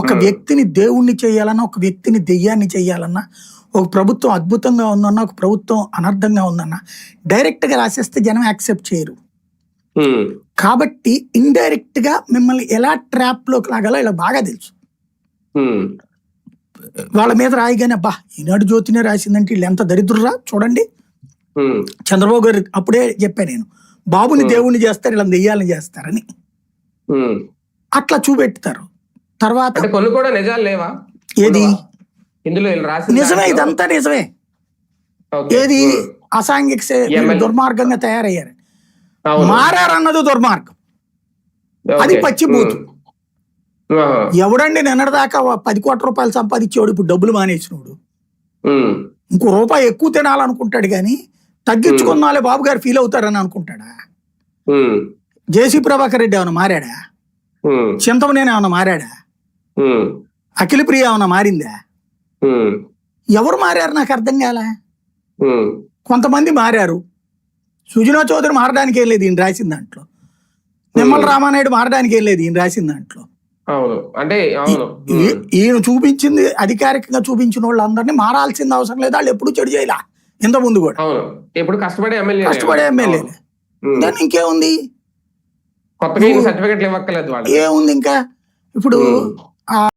ఒక వ్యక్తిని దేవుణ్ణి చేయాలన్నా, ఒక వ్యక్తిని దెయ్యాన్ని చేయాలన్నా, ఒక ప్రభుత్వం అద్భుతంగా ఉందన్నా, ఒక ప్రభుత్వం అనర్థంగా ఉందన్నా డైరెక్ట్ గా రాసేస్తే జనం యాక్సెప్ట్ చేయరు. కాబట్టి ఇండైరెక్ట్ గా మిమ్మల్ని ఎలా ట్రాప్ లోకి లాగాలో ఇలా బాగా తెలుసు. వాళ్ళ మీద రాయిగానే అబ్బా ఈనాడు జ్యోతినే రాసిందంటే వీళ్ళు ఎంత దరిద్రురా చూడండి. చంద్రబాబు గారు అప్పుడే చెప్పాను నేను, బాబుని దేవుణ్ణి చేస్తారు ఇలా దెయ్యాలని చేస్తారని. అట్లా చూపెడతారు. తర్వాత కొన్ని కూడా నిజాలు లేవా? ఏది ఇందులో నిజమే, ఇదంతా నిజమే. ఏది అసాంఘిక దుర్మార్గంగా తయారయ్యారు, మారారన్నది దుర్మార్గం, అది పచ్చిబూతు. ఎవడండి నిన్నటిదాకా 10 కోట్ల రూపాయలు సంపాదించేవాడు ఇప్పుడు డబ్బులు మానేసినోడు ఇంకో రూపాయి ఎక్కువ తినాలనుకుంటాడు కానీ తగ్గించుకున్నాలే బాబు గారు ఫీల్ అవుతారని అనుకుంటాడా? జేసీ ప్రభాకర్ రెడ్డి ఏమన్నా మారాడా? చింతమనేని ఏమన్నా మారాడా? అఖిల ప్రియ ఏమన్నా మారిందా? ఎవరు మారారు నాకు అర్థం కాలే. కొంతమంది మారారు. సుజనా చౌదరి మారడానికి ఏం లేదు ఈయన రాసిన దాంట్లో, నిమ్మల రామానాయుడు మారడానికి ఏం లేదు ఈయన రాసిన దాంట్లో. ఈయన చూపించింది అధికారికంగా చూపించిన వాళ్ళందరినీ మారాల్సింది అవసరం లేదు, వాళ్ళు ఎప్పుడు చెడు చేయలే ఇంత ముందు కూడా. కష్టపడే ఎమ్మెల్యే దాన్ని ఇంకేముంది, ఏముంది ఇంకా ఇప్పుడు